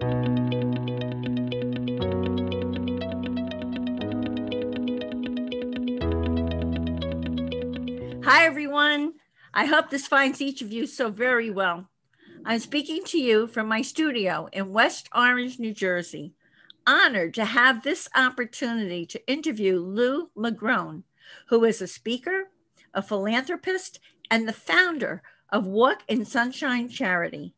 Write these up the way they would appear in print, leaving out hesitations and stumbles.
Hi, everyone. I hope this finds each of you so very well. I'm speaking to you from my studio in West Orange, New Jersey. Honored to have this opportunity to interview Lou Magrone, who is a speaker, a philanthropist, and the founder of Walk in Sunshine Charity.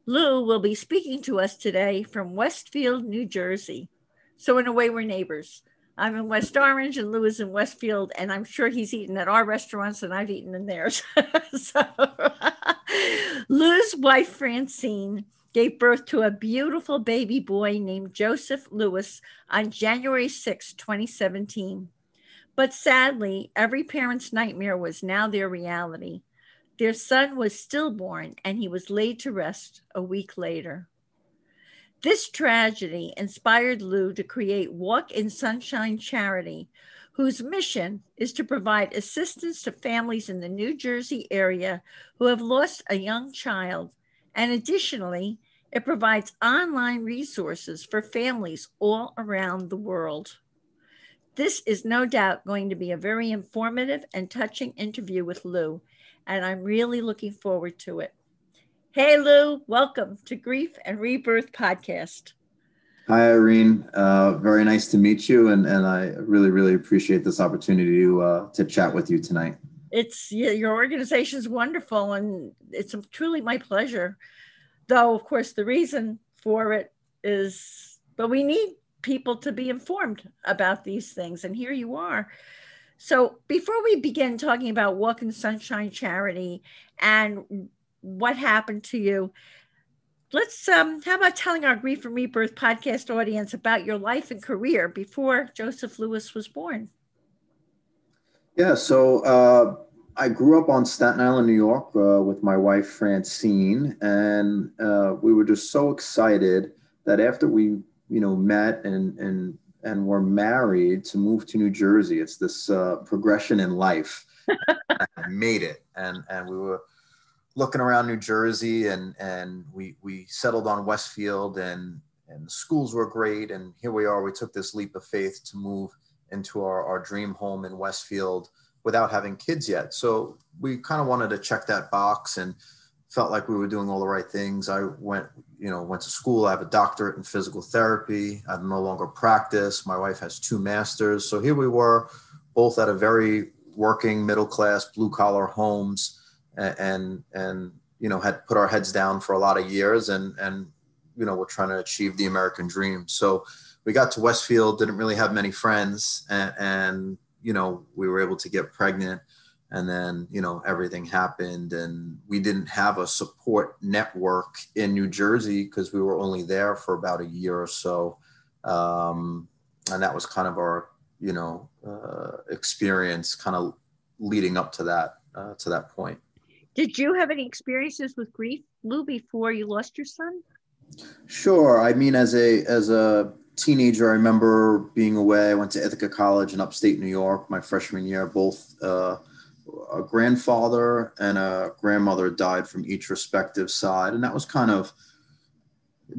Lou will be speaking to us today from Westfield, New Jersey. So, in a way, we're neighbors. I'm in West Orange and Lou is in Westfield, and I'm sure he's eaten at our restaurants and I've eaten in theirs. So, Lou's wife, Francine, gave birth to a beautiful baby boy named Joseph Lewis on January 6, 2017. But sadly, every parent's nightmare was now their reality. Their son was stillborn and he was laid to rest a week later. This tragedy inspired Lou to create Walk in Sunshine Charity, whose mission is to provide assistance to families in the New Jersey area who have lost a young child. And additionally, it provides online resources for families all around the world. This is no doubt going to be a very informative and touching interview with Lou, and I'm really looking forward to it. Hey, Lou, welcome to Grief and Rebirth podcast. Hi, Irene. Very nice to meet you, and I really appreciate this opportunity to chat with you tonight. Your organization is wonderful, and it's truly my pleasure. Though, of course, the reason for it is, but we need people to be informed about these things, and here you are. So before we begin talking about Walk in Sunshine Charity and what happened to you, let's how about telling our Grief and Rebirth podcast audience about your life and career before Joseph Lewis was born? Yeah, so I grew up on Staten Island, New York, with my wife Francine, and we were just so excited that after we met and were married, to move to New Jersey. It's this progression in life. I made it, and we were looking around New Jersey, and we settled on Westfield, and the schools were great, and here we are. We took this leap of faith to move into our dream home in Westfield without having kids yet. So we kind of wanted to check that box and felt like we were doing all the right things. I went to school. I have a doctorate in physical therapy. I no longer practice. My wife has 2 masters. So here we were, both at a very working, middle-class, blue-collar homes, and had put our heads down for a lot of years, and we're trying to achieve the American dream. So we got to Westfield, didn't really have many friends, and we were able to get pregnant. And then, everything happened, and we didn't have a support network in New Jersey because we were only there for about a year or so. And that was kind of our, experience kind of leading up to that point. Did you have any experiences with grief, Lou, before you lost your son? Sure. I mean, as a teenager, I remember being away. I went to Ithaca College in upstate New York my freshman year. Both a grandfather and a grandmother died from each respective side. And that was kind of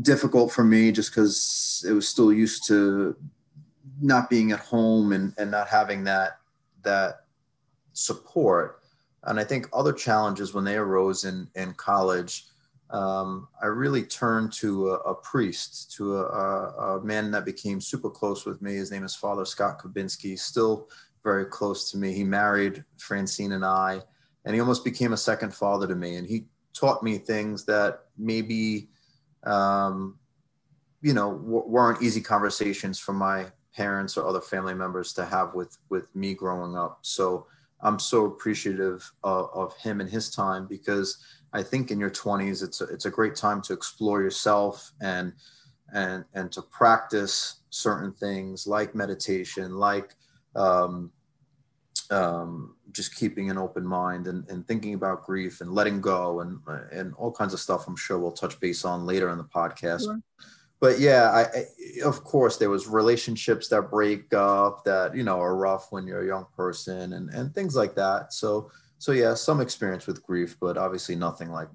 difficult for me just because it was still used to not being at home and not having that support. And I think other challenges when they arose in college, I really turned to a priest, to a man that became super close with me. His name is Father Scott Kubinski, still very close to me. He married Francine and I, and he almost became a second father to me. And he taught me things that maybe, weren't easy conversations for my parents or other family members to have with me growing up. So I'm so appreciative of him and his time, because I think in your 20s, it's a great time to explore yourself and to practice certain things like meditation, like just keeping an open mind and thinking about grief and letting go and all kinds of stuff I'm sure we'll touch base on later in the podcast. Sure. But yeah, of course, there was relationships that break up that, are rough when you're a young person and things like that. So yeah, some experience with grief, but obviously nothing like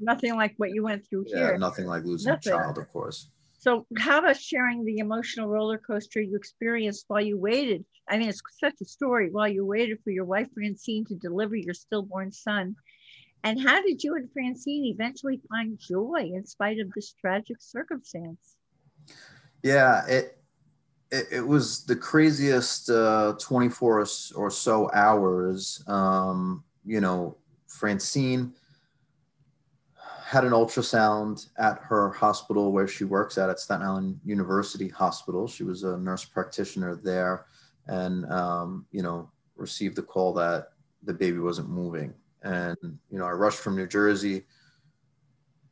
what you went through here. Nothing like losing a child, of course. So how about sharing the emotional roller coaster you experienced while you waited? I mean, it's such a story, while you waited for your wife Francine to deliver your stillborn son. And how did you and Francine eventually find joy in spite of this tragic circumstance? Yeah, it was the craziest 24 or so hours. Francine had an ultrasound at her hospital where she works at Staten Island University Hospital. She was a nurse practitioner there, and received the call that the baby wasn't moving. And I rushed from New Jersey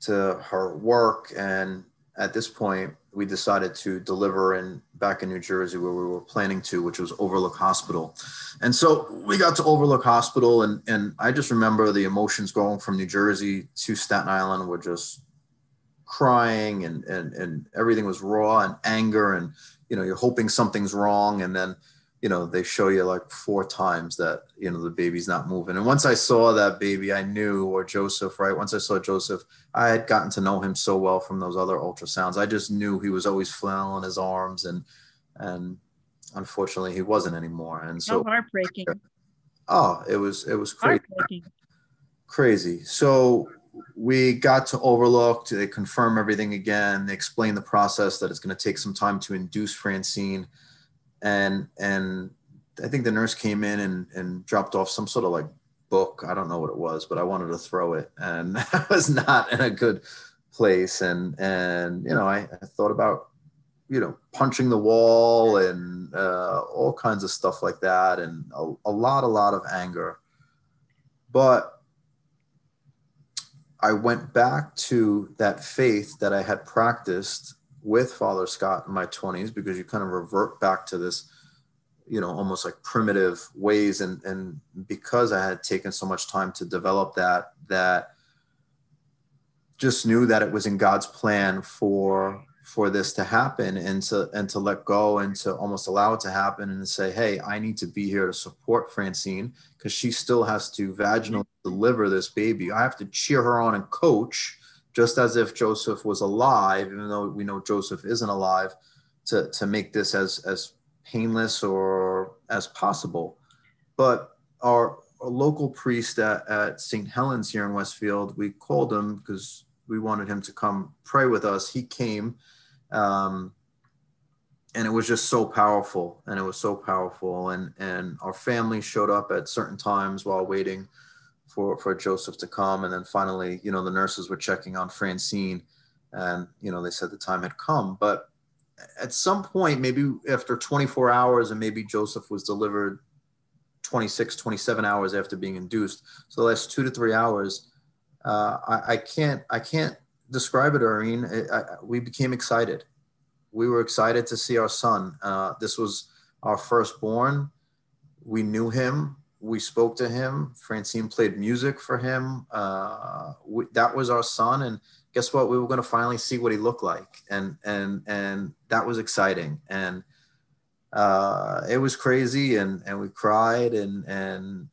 to her work, and at this point, we decided to deliver back in New Jersey where we were planning to, which was Overlook Hospital. And so we got to Overlook Hospital, and I just remember the emotions going from New Jersey to Staten Island were just crying, and everything was raw and anger, and you're hoping something's wrong, and then they show you like 4 times that the baby's not moving. And once I saw that baby, I knew, or Joseph, right? Once I saw Joseph, I had gotten to know him so well from those other ultrasounds. I just knew he was always flailing his arms, and unfortunately he wasn't anymore. And Oh, so heartbreaking. it was crazy. Heartbreaking. Crazy. So we got to Overlook. They confirm everything again. They explain the process, that it's going to take some time to induce Francine. And I think the nurse came in and dropped off some sort of like book. I don't know what it was, but I wanted to throw it, and I was not in a good place. And I thought about punching the wall, and all kinds of stuff like that, and a lot of anger. But I went back to that faith that I had practiced with Father Scott in my 20s, because you kind of revert back to this, almost like primitive ways. And because I had taken so much time to develop that just knew that it was in God's plan for this to happen, and to let go, and to almost allow it to happen, and to say, hey, I need to be here to support Francine, because she still has to vaginally deliver this baby. I have to cheer her on and coach, just as if Joseph was alive, even though we know Joseph isn't alive, to make this as painless or as possible. But our local priest at St. Helens here in Westfield, we called him because we wanted him to come pray with us. He came, and it was just so powerful, and it was so powerful. And our family showed up at certain times while waiting for Joseph to come. And then finally, the nurses were checking on Francine, and, they said the time had come. But at some point, maybe after 24 hours, and maybe Joseph was delivered 26, 27 hours after being induced. So the last 2 to 3 hours, I can't describe it, Irene. We became excited. We were excited to see our son. This was our firstborn. We knew him. We spoke to him. Francine played music for him. That was our son. And guess what? We were going to finally see what he looked like. And that was exciting. And it was crazy, and we cried, and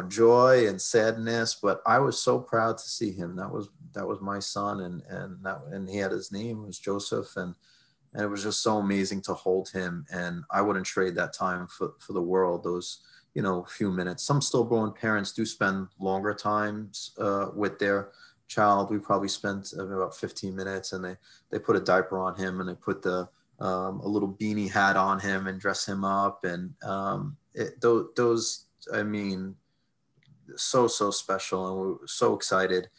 joy and sadness. But I was so proud to see him. That was my son, and he had his name, it was Joseph, and it was just so amazing to hold him. And I wouldn't trade that time for the world. Those few minutes. Some stillborn parents do spend longer times with their child. We probably spent about 15 minutes, and they put a diaper on him, and they put a little beanie hat on him and dress him up. And those, I mean, so special, and we were so excited.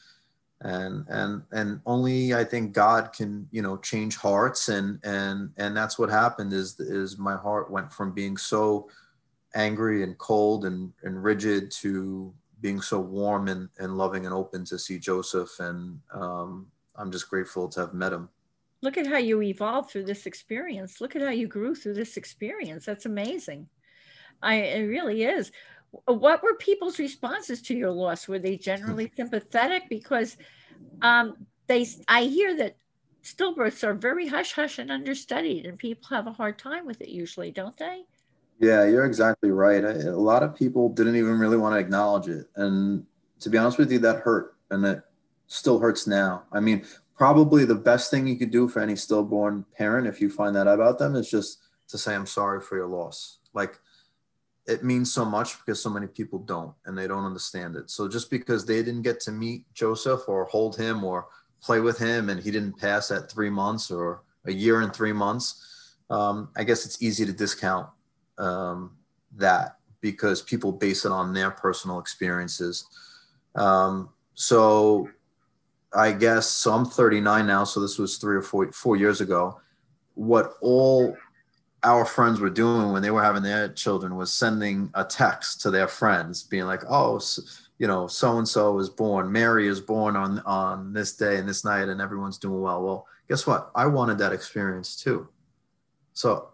And only, I think, God can, change hearts. And that's what happened, is my heart went from being so angry and cold and rigid to being so warm and loving and open to see Joseph. And I'm just grateful to have met him. Look at how you evolved through this experience. Look at how you grew through this experience. That's amazing. It really is. What were people's responses to your loss? Were they generally sympathetic? Because I hear that stillbirths are very hush hush and understudied, and people have a hard time with it usually, don't they? Yeah, you're exactly right. A lot of people didn't even really want to acknowledge it. And to be honest with you, that hurt. And it still hurts now. I mean, probably the best thing you could do for any stillborn parent, if you find that about them, is just to say, I'm sorry for your loss. Like, it means so much because so many people don't, and they don't understand it. So just because they didn't get to meet Joseph or hold him or play with him, and he didn't pass at 3 months or a year and 3 months, I guess it's easy to discount that because people base it on their personal experiences. So I guess, so I'm 39 now, so this was 3 or 4 years ago. What all our friends were doing when they were having their children was sending a text to their friends being like, oh, so-and-so is born, Mary is born on this day and this night, and everyone's doing well. Well, guess what? I wanted that experience too. So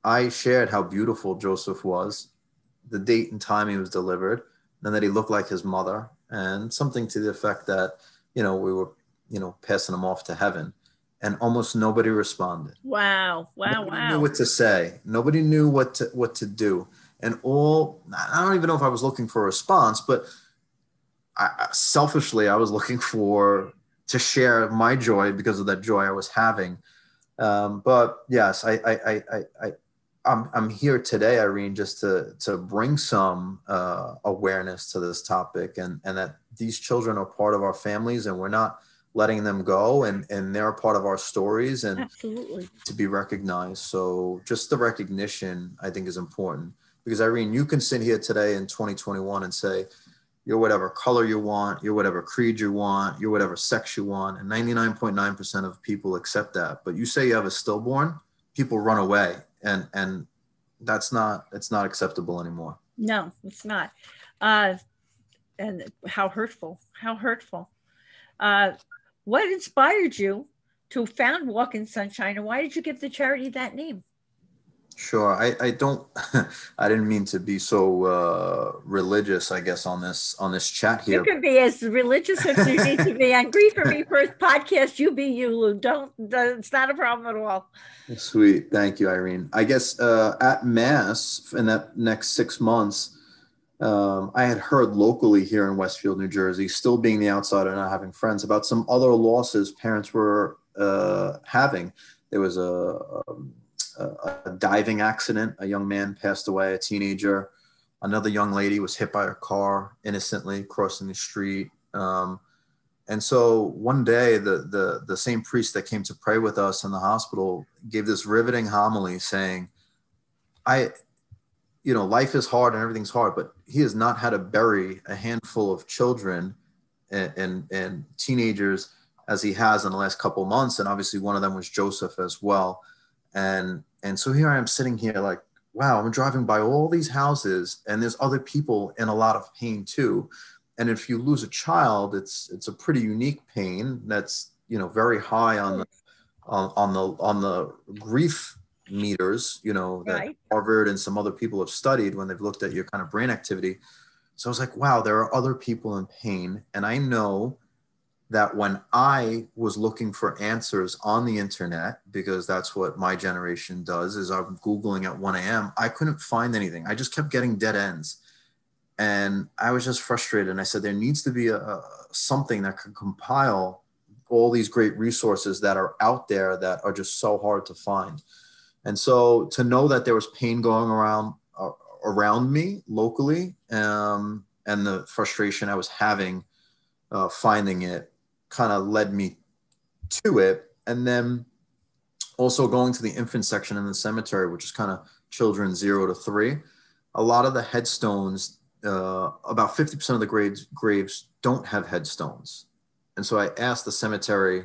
I shared how beautiful Joseph was, the date and time he was delivered, and that he looked like his mother, and something to the effect that, we were, passing him off to heaven. And almost nobody responded. Wow. Nobody knew what to say. Nobody knew what to do. And I don't even know if I was looking for a response, but selfishly, I was looking to share my joy because of that joy I was having. But yes, I'm here today, Irene, just to bring some awareness to this topic, and that these children are part of our families, and we're not letting them go, and they're a part of our stories, and absolutely to be recognized. So just the recognition, I think, is important, because Irene, you can sit here today in 2021 and say, you're whatever color you want, you're whatever creed you want, you're whatever sex you want, and 99.9% of people accept that. But you say you have a stillborn, people run away, and it's not acceptable anymore. No, it's not. And how hurtful, what inspired you to found Walk in Sunshine, and why did you give the charity that name? Sure. I don't, I didn't mean to be so religious, I guess, on this chat here. You can be as religious as you need to be. On Grief for Me First podcast, you be you, Lou. It's not a problem at all. Sweet. Thank you, Irene. I guess at Mass in that next 6 months, I had heard locally here in Westfield, New Jersey, still being the outsider, not having friends, about some other losses parents were having. There was a diving accident. A young man passed away, a teenager. Another young lady was hit by a car innocently crossing the street. And so one day, the same priest that came to pray with us in the hospital gave this riveting homily saying, life is hard and everything's hard, but he has not had to bury a handful of children and teenagers as he has in the last couple of months. And obviously one of them was Joseph as well. And so here I am sitting here like, wow, I'm driving by all these houses and there's other people in a lot of pain too. And if you lose a child, it's a pretty unique pain that's, very high on the grief meters, that right. Harvard and some other people have studied when they've looked at your kind of brain activity. So I was like, wow, there are other people in pain. And I know that when I was looking for answers on the internet, because that's what my generation does, is I'm Googling at 1 a.m., I couldn't find anything. I just kept getting dead ends. And I was just frustrated. And I said, there needs to be something that could compile all these great resources that are out there that are just so hard to find. And so to know that there was pain going around me locally, and the frustration I was having finding it kind of led me to it. And then also going to the infant section in the cemetery, which is kind of children 0 to 3, a lot of the headstones, about 50% of the graves don't have headstones. And so I asked the cemetery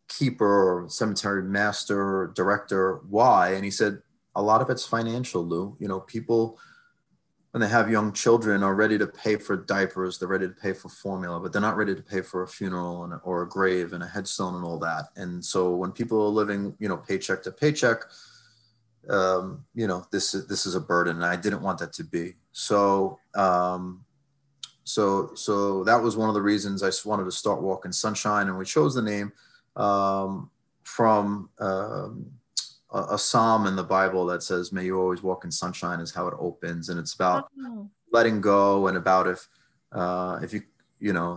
keeper or cemetery master or director why, and he said, a lot of it's financial, Lou. People, when they have young children, are ready to pay for diapers, they're ready to pay for formula, but they're not ready to pay for a funeral or a grave and a headstone and all that. And so when people are living, paycheck to paycheck, this is a burden, and I didn't want that to be. So that was one of the reasons I wanted to start Walk in Sunshine, and we chose the name from a psalm in the Bible that says, "May you always walk in sunshine," is how it opens, and it's about letting go, and about if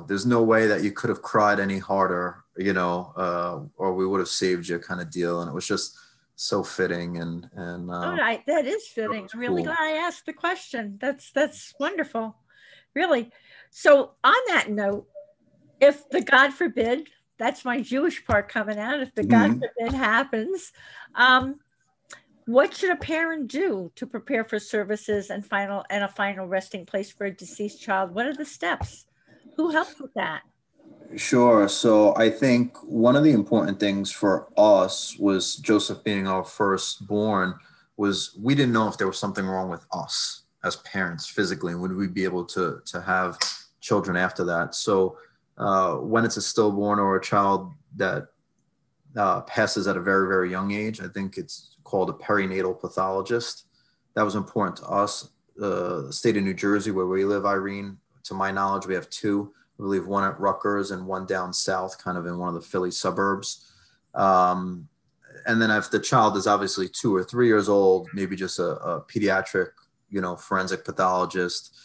there's no way that you could have cried any harder, or we would have saved you kind of deal. And it was just so fitting. All right, that is fitting. I'm really cool. glad I asked the question. That's wonderful, really. So on that note, if the God forbid, that's my Jewish part coming out, if the God forbid happens, what should a parent do to prepare for services and a final resting place for a deceased child? What are the steps? Who helps with that? Sure. So I think one of the important things for us was Joseph being our firstborn was we didn't know if there was something wrong with us as parents physically, and would we be able to have children after that. So when it's a stillborn or a child that passes at a very, very young age, I think it's called a perinatal pathologist. That was important to us. The state of New Jersey, where we live, Irene, to my knowledge, we have two. I believe one at Rutgers and one down south, kind of in one of the Philly suburbs. And then if the child is obviously 2 or 3 years old, maybe just a pediatric, forensic pathologist,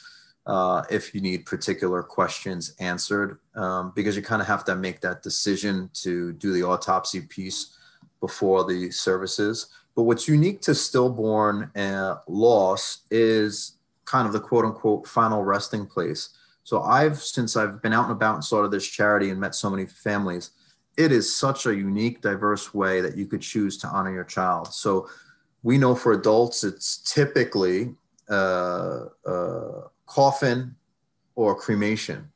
if you need particular questions answered, because you kind of have to make that decision to do the autopsy piece before the services. But what's unique to stillborn loss is kind of the quote unquote final resting place. So since I've been out and about and started this charity and met so many families, it is such a unique, diverse way that you could choose to honor your child. So we know for adults, it's typically coffin or cremation,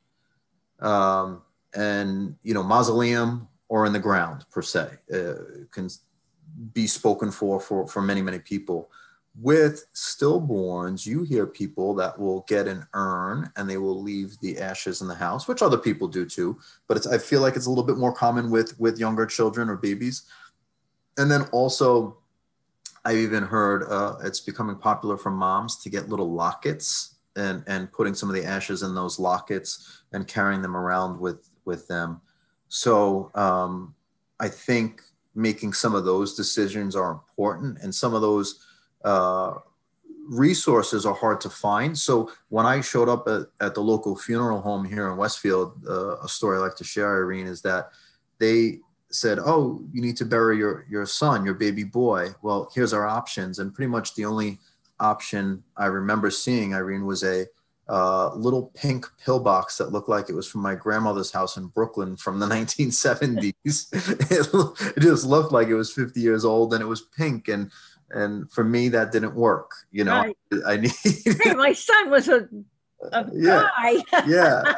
and mausoleum or in the ground per se, can be spoken for many, many people. With stillborns, you hear people that will get an urn and they will leave the ashes in the house, which other people do too. But I feel like it's a little bit more common with younger children or babies. And then also, I've even heard it's becoming popular for moms to get little lockets and putting some of the ashes in those lockets and carrying them around with them. So I think making some of those decisions are important, and some of those resources are hard to find. So when I showed up at the local funeral home here in Westfield, a story I like to share, Irene, is that they said, "Oh, you need to bury your son, your baby boy. Well, here's our options." And pretty much the only option I remember seeing, Irene, was a little pink pillbox that looked like it was from my grandmother's house in Brooklyn from the 1970s. It just looked like it was 50 years old, and it was pink. And for me, that didn't work. Right. I need. Hey, my son was a guy. yeah.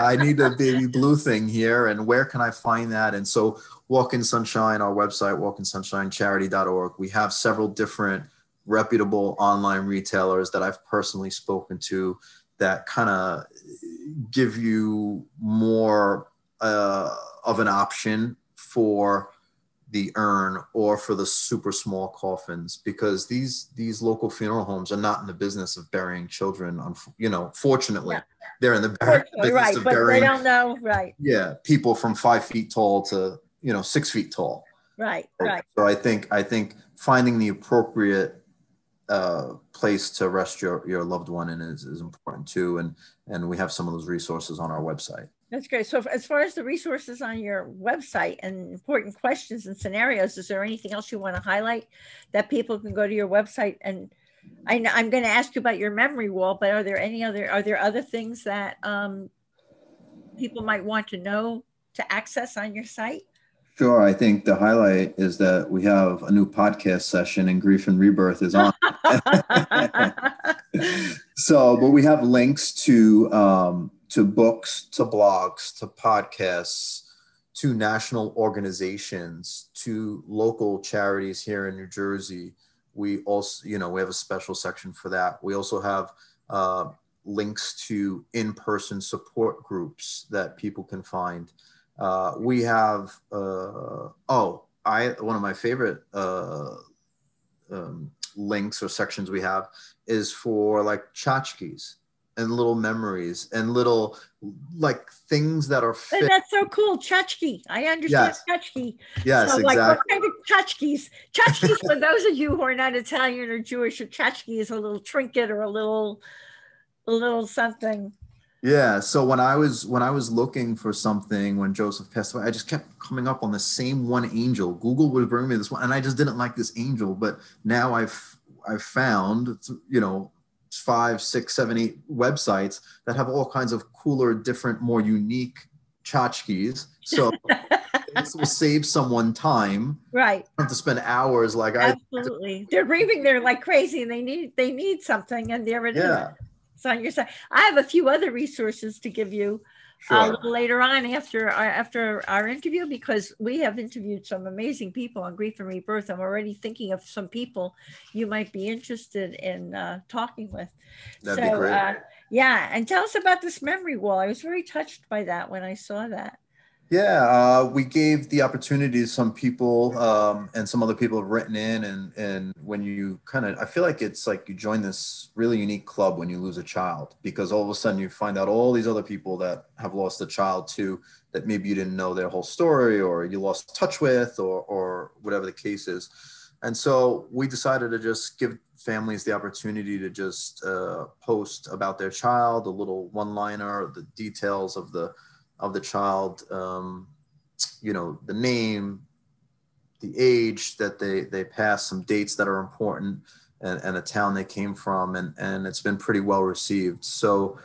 I need a baby blue thing here. And where can I find that? And so Walk in Sunshine, our website, walkinsunshinecharity.org, we have several different reputable online retailers that I've personally spoken to that kind of give you more of an option for the urn or for the super small coffins, because these local funeral homes are not in the business of burying children. Fortunately, they're in the business right, of but burying, they don't know, right? Yeah, people from 5 feet tall to 6 feet tall. Right. So I think finding the appropriate place to rest your loved one in is important too, and we have some of those resources on our website. That's great. So as far as the resources on your website and important questions and scenarios, is there anything else you want to highlight that people can go to your website? And I'm going to ask you about your memory wall, but are there other things that people might want to know to access on your site? Sure. I think the highlight is that we have a new podcast session, and Grief and Rebirth is on. But we have links to books, to blogs, to podcasts, to national organizations, to local charities here in New Jersey. We also, we have a special section for that. We also have links to in-person support groups that people can find. We have, one of my favorite links or sections we have is for like tchotchkes and little memories and little like things that are fit. That's so cool. Tchotchke. I understand tchotchke. Yes, so, exactly. Like, what kind of tchotchkes? Tchotchkes, for those of you who are not Italian or Jewish, a tchotchke is a little trinket or a little something. Yeah. So when I was looking for something when Joseph passed away, I just kept coming up on the same one angel. Google would bring me this one, and I just didn't like this angel. But now I've found, five, six, seven, eight websites that have all kinds of cooler, different, more unique tchotchkes. So this will save someone time. Right. I don't have to spend hours like I. Absolutely. They're grieving. They're like crazy and they need something. And there it is. Yeah. It's on your side. I have a few other resources to give you a Sure. little later on after our interview, because we have interviewed some amazing people on grief and rebirth. I'm already thinking of some people you might be interested in talking with. That'd be So great. yeah, and tell us about this memory wall. I was very touched by that when I saw that. Yeah, we gave the opportunity to some people, and some other people have written in, and when you kind of, I feel like it's like you join this really unique club when you lose a child, because all of a sudden you find out all these other people that have lost a child too, that maybe you didn't know their whole story, or you lost touch with, or whatever the case is. And so we decided to just give families the opportunity to just post about their child, a little one-liner, the details of the child, the name, the age that they passed, some dates that are important, and the town they came from, and it's been pretty well received. So,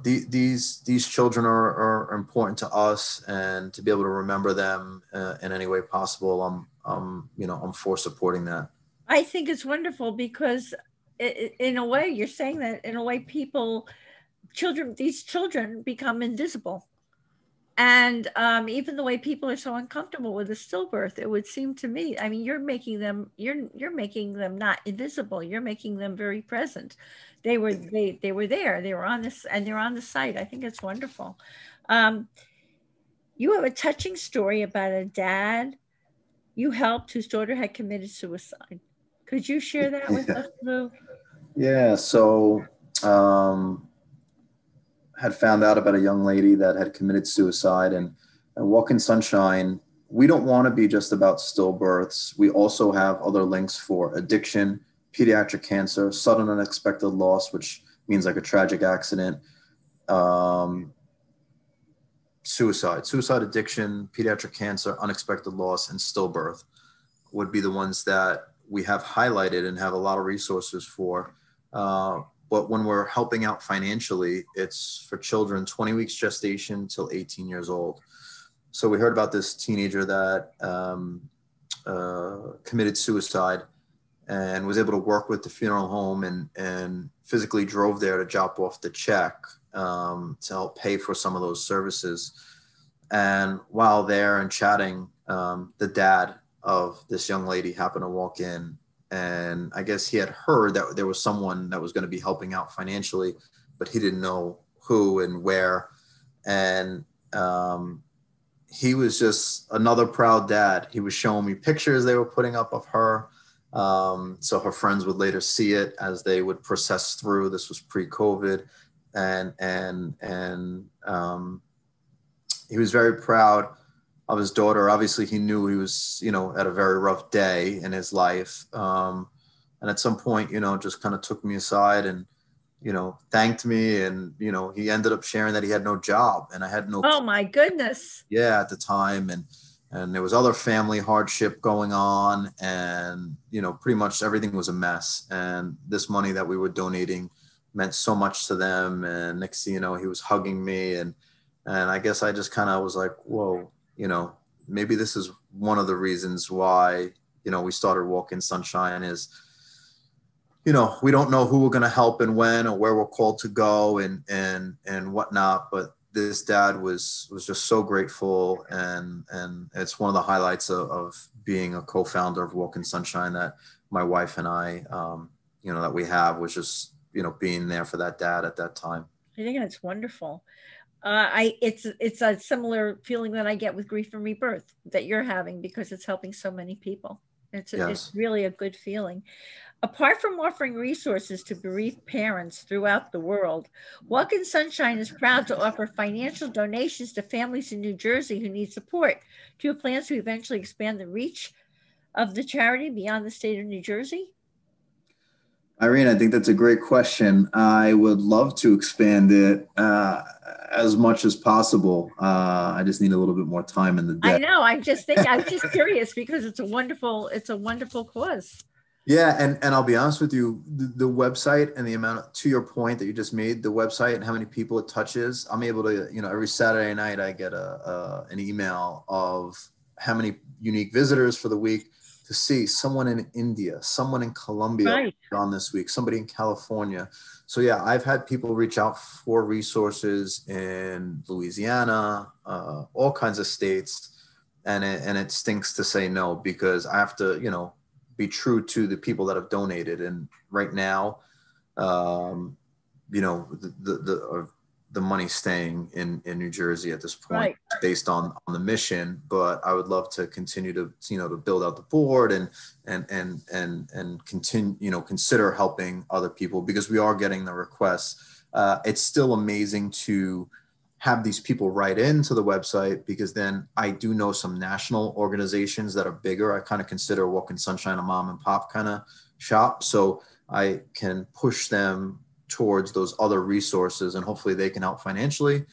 these children are important to us, and to be able to remember them in any way possible, I'm for supporting that. I think it's wonderful because in a way, you're saying that in a way, these children become invisible. And even the way people are so uncomfortable with a stillbirth, it would seem to me. I mean, you're making them not invisible. You're making them very present. They were there. They were on this, and they're on the site. I think it's wonderful. Um, you have a touching story about a dad you helped whose daughter had committed suicide. Could you share that with Yeah. us, Lou? Yeah. So, had found out about a young lady that had committed suicide, and Walk in Sunshine, we don't want to be just about stillbirths. We also have other links for addiction, pediatric cancer, sudden unexpected loss, which means like a tragic accident, um, suicide, addiction, pediatric cancer, unexpected loss, and stillbirth would be the ones that we have highlighted and have a lot of resources for. But when we're helping out financially, it's for children 20 weeks gestation till 18 years old. So we heard about this teenager that committed suicide, and was able to work with the funeral home, and physically drove there to drop off the check, to help pay for some of those services. And while there and chatting, the dad of this young lady happened to walk in, and I guess he had heard that there was someone that was going to be helping out financially, but he didn't know who and where. And he was just another proud dad. He was showing me pictures they were putting up of her, so her friends would later see it as they would process through. This was pre-COVID, and he was very proud of his daughter. Obviously, he knew he was, at a very rough day in his life. And at some point, just kind of took me aside and, thanked me. And, he ended up sharing that he had no job, and I had no, Oh my goodness. yeah, at the time. And there was other family hardship going on, and, pretty much everything was a mess. And this money that we were donating meant so much to them. And next thing you know, he was hugging me, and I guess I just kind of was like, whoa, maybe this is one of the reasons why, we started Walk in Sunshine is, we don't know who we're going to help and when, or where we're called to go, and whatnot. But this dad was just so grateful. And it's one of the highlights of being a co-founder of Walk in Sunshine, that my wife and I, that we have, was just, being there for that dad at that time. I think that's wonderful. It's a similar feeling that I get with grief and rebirth that you're having, because it's helping so many people. It's Yes. really a good feeling. Apart from offering resources to bereaved parents throughout the world, Walk in Sunshine is proud to offer financial donations to families in New Jersey who need support. Do you have plans to eventually expand the reach of the charity beyond the state of New Jersey? Irene, I think that's a great question. I would love to expand it as much as possible. I just need a little bit more time in the I day. know. I'm just curious because it's a wonderful cause. Yeah, and I'll be honest with you, the website and the amount, to your point that you just made, the website and how many people it touches, I'm able to, every Saturday night I get an email of how many unique visitors for the week to see someone in India, someone in Colombia Right. on this week, somebody in California. So yeah, I've had people reach out for resources in Louisiana, all kinds of states, and it stinks to say no because I have to, be true to the people that have donated. And right now, um, the money's staying in New Jersey at this point Right. based on the mission. But I would love to continue to to build out the board and continue consider helping other people because we are getting the requests. It's still amazing to have these people write into the website because then I do know some national organizations that are bigger. I kind of consider Walk in Sunshine a mom and pop kind of shop. So I can push them towards those other resources and hopefully they can help financially.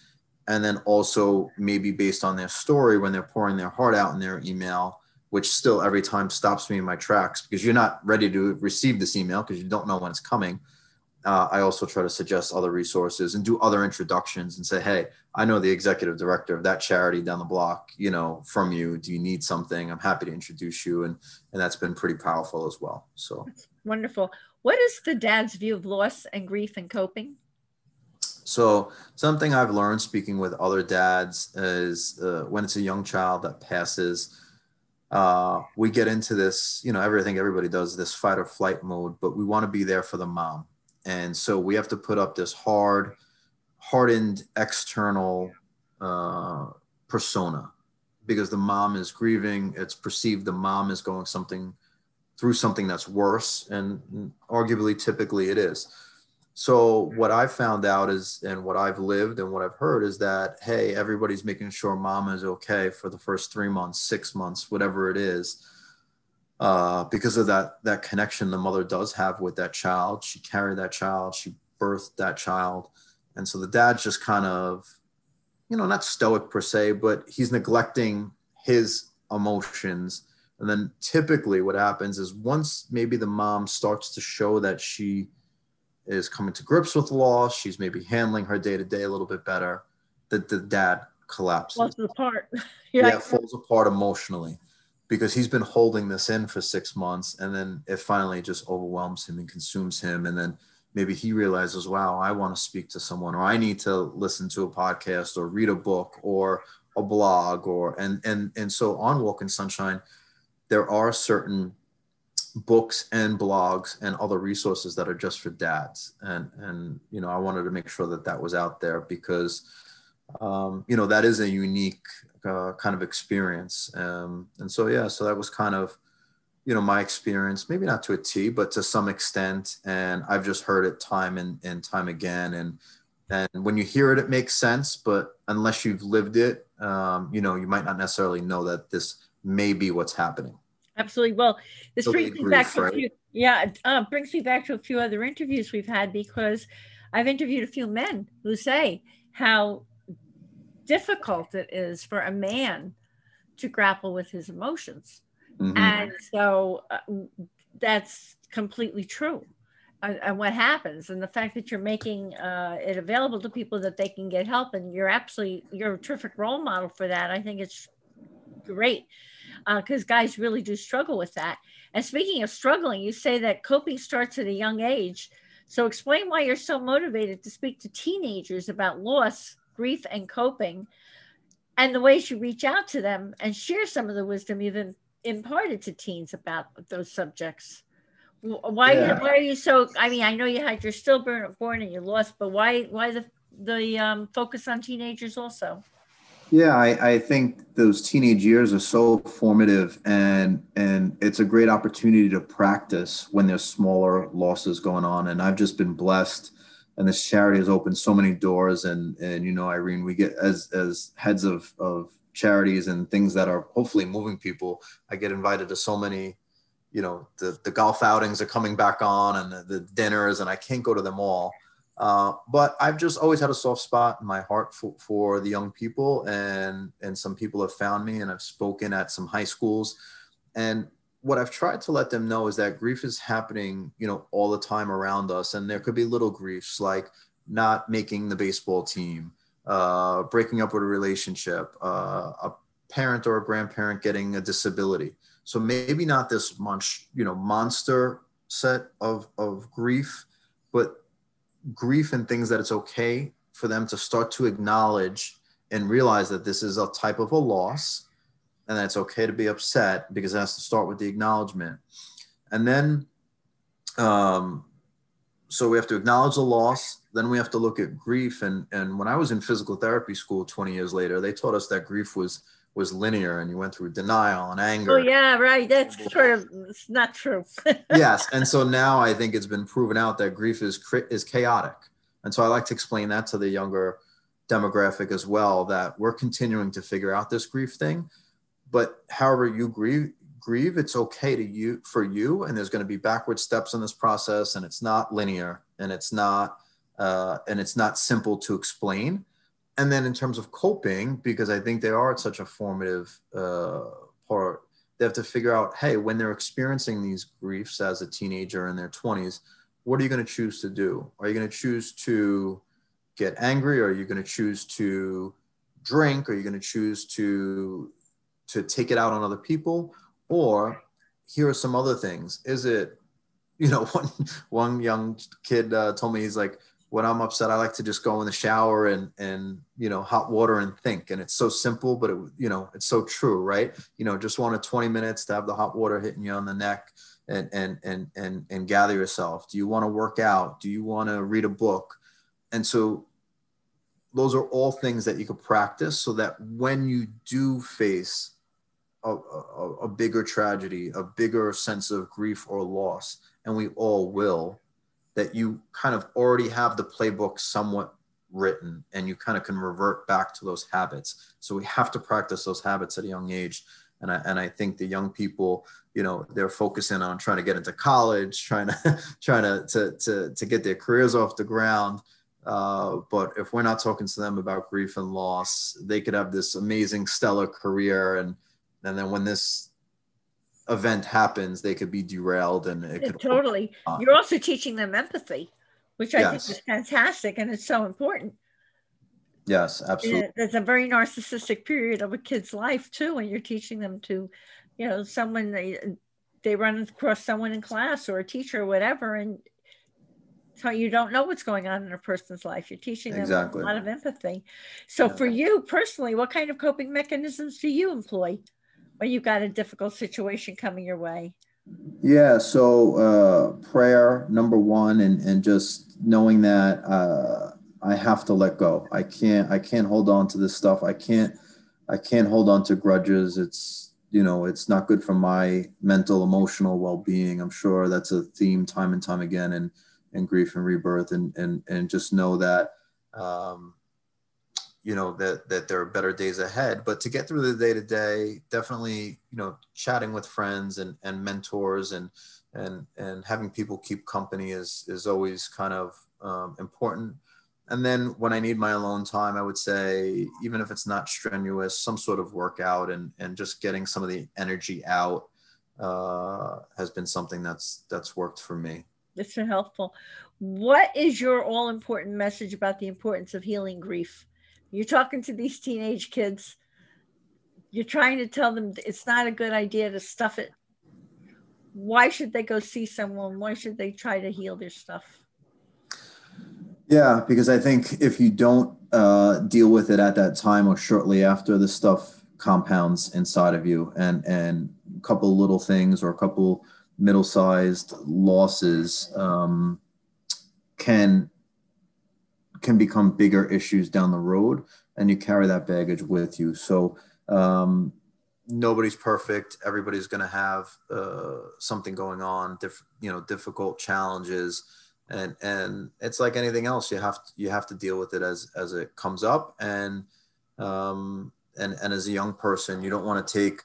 And then also maybe based on their story when they're pouring their heart out in their email, which still every time stops me in my tracks because you're not ready to receive this email because you don't know when it's coming. I also try to suggest other resources and do other introductions and say, hey, I know the executive director of that charity down the block, from you. Do you need something? I'm happy to introduce you. And that's been pretty powerful as well. So, Wonderful. What is the dad's view of loss and grief and coping? so something I've learned speaking with other dads is when it's a young child that passes, we get into this, everything everybody does this fight or flight mode, but we want to be there for the mom. And so we have to put up this hardened external uh, persona because the mom is grieving. It's perceived the mom is going through something that's worse, and arguably, typically, it is. So what I've found out is, and what I've lived and what I've heard is that, hey, everybody's making sure mama is okay for the first 3 months, 6 months, whatever it is, because of that connection the mother does have with that child. She carried that child, she birthed that child, and so the dad's just kind of, not stoic per se, but he's neglecting his emotions. And then typically what happens is once maybe the mom starts to show that she is coming to grips with loss, she's maybe handling her day to day a little bit better, that the dad collapses. Lost apart. Yeah, Right. falls apart emotionally because he's been holding this in for 6 months and then it finally just overwhelms him and consumes him. And then maybe he realizes, wow, I want to speak to someone, or I need to listen to a podcast or read a book or a blog and so on Walk in Sunshine, there are certain books and blogs and other resources that are just for dads. And I wanted to make sure that that was out there because that is a unique kind of experience. And so, yeah, so that was kind of, my experience, maybe not to a T, but to some extent. And I've just heard it time and time again. And when you hear it, it makes sense. But unless you've lived it, you might not necessarily know that this may be what's happening. Absolutely. Well, this Delayed brings me back grief, to a right? few, yeah, brings me back to a few other interviews we've had because I've interviewed a few men who say how difficult it is for a man to grapple with his emotions. Mm-hmm. And so that's completely true. And what happens, and the fact that you're making it available to people that they can get help, and you're a terrific role model for that. I think it's great because guys really do struggle with that. And speaking of struggling, you say that coping starts at a young age. So explain why you're so motivated to speak to teenagers about loss, grief, and coping, and the ways you reach out to them and share some of the wisdom you've imparted to teens about those subjects. Yeah. Why are you so? I mean, I know you had your stillborn and your loss, but why the focus on teenagers also? Yeah, I think those teenage years are so formative and it's a great opportunity to practice when there's smaller losses going on. And I've just been blessed and this charity has opened so many doors and Irene, we get as heads of charities and things that are hopefully moving people, I get invited to so many the golf outings are coming back on, and the dinners, and I can't go to them all. But I've just always had a soft spot in my heart for the young people, and some people have found me, and I've spoken at some high schools. And what I've tried to let them know is that grief is happening, all the time around us. And there could be little griefs like not making the baseball team, breaking up with a relationship, a parent or a grandparent getting a disability. So maybe not this monster set of grief, but grief and things that it's okay for them to start to acknowledge and realize that this is a type of a loss, and that it's okay to be upset, because it has to start with the acknowledgement. And then, so we have to acknowledge the loss. Then we have to look at grief. And when I was in physical therapy school 20 years later, they taught us that grief was linear, and you went through denial and anger. Oh yeah, right. That's it's not true. Yes. And so now I think it's been proven out that grief is chaotic. And so I like to explain that to the younger demographic as well, that we're continuing to figure out this grief thing. But however you grieve, it's okay for you. And there's going to be backward steps in this process, and it's not linear, and it's not simple to explain. And then in terms of coping, because I think they are at such a formative part, they have to figure out, hey, when they're experiencing these griefs as a teenager in their 20s, what are you going to choose to do? Are you going to choose to get angry? Or are you going to choose to drink? Are you going to choose to take it out on other people? Or here are some other things. Is it, one young kid told me, he's like, when I'm upset, I like to just go in the shower and hot water and think. And it's so simple, but it's so true, right? Just wanted 20 minutes to have the hot water hitting you on the neck and gather yourself. Do you want to work out? Do you want to read a book? And so those are all things that you could practice, so that when you do face a bigger tragedy, a bigger sense of grief or loss, and we all will, that you kind of already have the playbook somewhat written, and you kind of can revert back to those habits. So we have to practice those habits at a young age. And I think the young people, they're focusing on trying to get into college, trying to get their careers off the ground. But if we're not talking to them about grief and loss, they could have this amazing, stellar career. And then when this event happens, they could be derailed, and it could totally. You're also teaching them empathy, which I think is fantastic, and it's so important. Yes, absolutely. There's a very narcissistic period of a kid's life too, when you're teaching them to, someone they run across someone in class or a teacher or whatever, and so you don't know what's going on in a person's life. You're teaching them a lot of empathy. So for you personally, what kind of coping mechanisms do you employ when you've got a difficult situation coming your way? Yeah, so prayer, number one, and just knowing that I have to let go. I can't hold on to this stuff. I can't hold on to grudges. It's not good for my mental, emotional well-being. I'm sure that's a theme time and time again in grief and rebirth, and just know that that there are better days ahead. But to get through the day to day, definitely, chatting with friends and mentors and having people keep company is always kind of important. And then when I need my alone time, I would say, even if it's not strenuous, some sort of workout and just getting some of the energy out has been something that's worked for me. That's so helpful. What is your all important message about the importance of healing grief? You're talking to these teenage kids. You're trying to tell them it's not a good idea to stuff it. Why should they go see someone? Why should they try to heal their stuff? Yeah, because I think if you don't deal with it at that time or shortly after, the stuff compounds inside of you, and a couple little things or a couple middle-sized losses can become bigger issues down the road, and you carry that baggage with you. So nobody's perfect. Everybody's going to have something going on, difficult challenges, and it's like anything else. You have to deal with it as it comes up, and as a young person, you don't want to take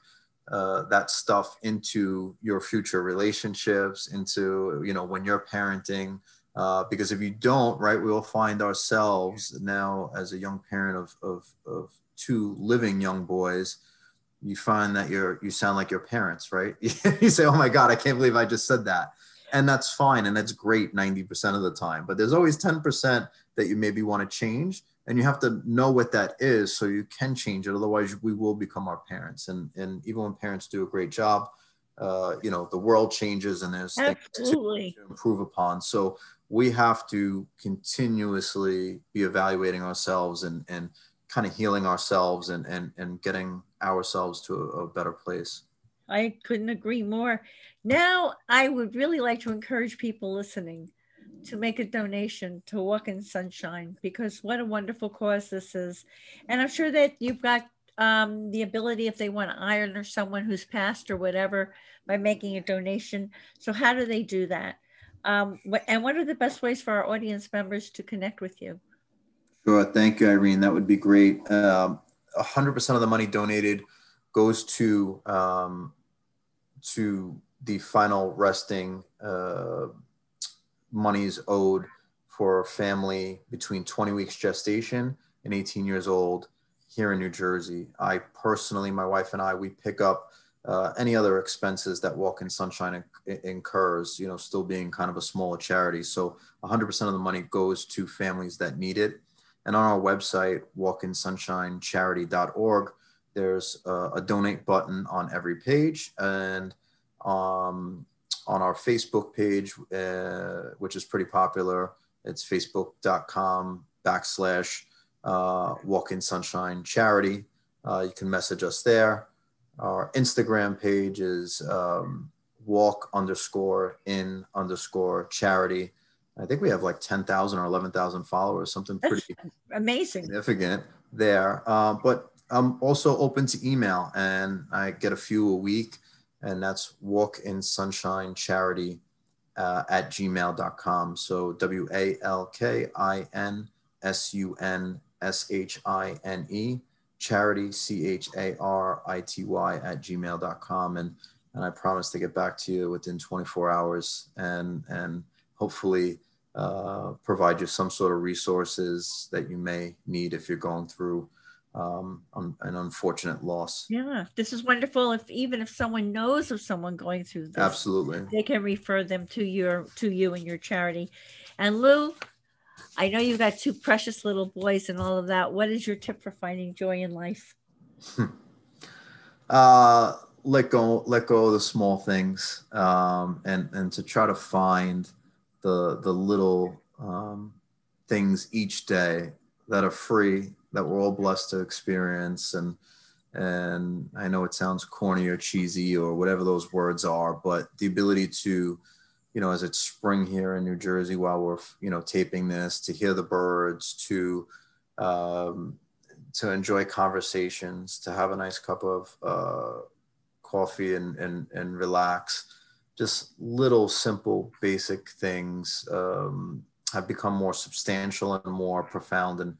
that stuff into your future relationships, into, you know, when you're parenting. Because if you don't, right, we will find ourselves now as a young parent of two living young boys. You find that you sound like your parents, right? You say, "Oh my God, I can't believe I just said that," and that's fine, and that's great 90% of the time. But there's always 10% that you maybe want to change, and you have to know what that is so you can change it. Otherwise, we will become our parents. And even when parents do a great job, you know, the world changes and there's things Absolutely. to improve upon. So we have to continuously be evaluating ourselves and kind of healing ourselves and getting ourselves to a better place. I couldn't agree more. Now, I would really like to encourage people listening to make a donation to Walk in Sunshine, because what a wonderful cause this is. And I'm sure that you've got the ability, if they want to honor someone who's passed or whatever, by making a donation. So, how do they do that? And what are the best ways for our audience members to connect with you? Sure. Thank you, Irene. That would be great. 100% of the money donated goes to the final resting monies owed for a family between 20 weeks gestation and 18 years old here in New Jersey. I personally, my wife and I, we pick up any other expenses that Walk in Sunshine incurs, you know, still being kind of a smaller charity. So 100% of the money goes to families that need it. And on our website, walkinsunshinecharity.org, there's a donate button on every page. And on our Facebook page, which is pretty popular, it's facebook.com/Walk in Sunshine Charity. You can message us there. Our Instagram page is walk_in_charity. I think we have like 10,000 or 11,000 followers, something That's pretty amazing. significant there. But I'm also open to email, and I get a few a week, and that's walkinsunshinecharity at gmail.com. So WALKINSUNSHINE charity, CHARITY at gmail.com. And I promise to get back to you within 24 hours and hopefully provide you some sort of resources that you may need if you're going through an unfortunate loss. Yeah, this is wonderful. If someone knows of someone going through this, Absolutely. they can refer them to you and your charity. And Lou, I know you've got two precious little boys and all of that. What is your tip for finding joy in life? Let go of the small things, and to try to find the little things each day that are free, that we're all blessed to experience. And I know it sounds corny or cheesy or whatever those words are, but the ability to, you know, as it's spring here in New Jersey while we're, you know, taping this, to hear the birds, to enjoy conversations, to have a nice cup of coffee and relax. Just little simple basic things have become more substantial and more profound in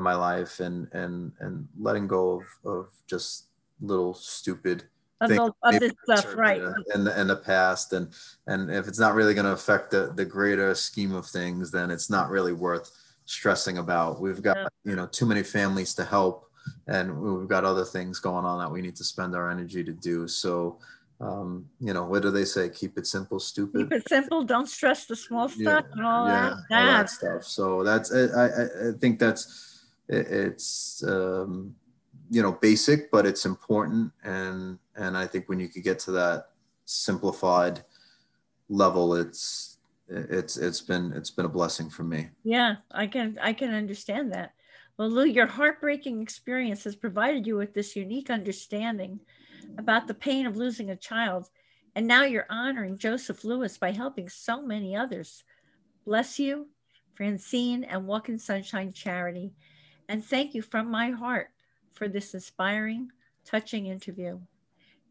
my life, and letting go of just little stupid things Of this stuff, right? in the past, and if it's not really going to affect the greater scheme of things, then it's not really worth stressing about. We've got, Yeah. you know, too many families to help, and we've got other things going on that we need to spend our energy to do. So you know, what do they say? Keep it simple, stupid. Keep it simple. Don't stress the small Yeah, stuff and all that. yeah, all that stuff. So that's I think it's you know, basic, but it's important, and I think when you could get to that simplified level, it's been a blessing for me. Yeah, I can understand that. Well, Lou, your heartbreaking experience has provided you with this unique understanding about the pain of losing a child, and now you're honoring Joseph Lewis by helping so many others. Bless you, Francine, and Walk in Sunshine Charity, and thank you from my heart for this inspiring, touching interview.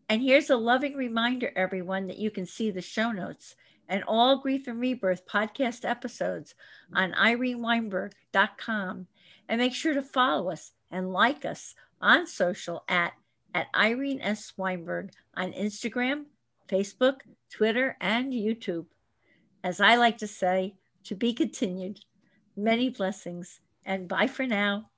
And here's a loving reminder, everyone, that you can see the show notes and all Grief and Rebirth podcast episodes on ireneweinberg.com. And make sure to follow us and like us on social at at Irene S. Weinberg on Instagram, Facebook, Twitter, and YouTube. As I like to say, to be continued. Many blessings, and bye for now.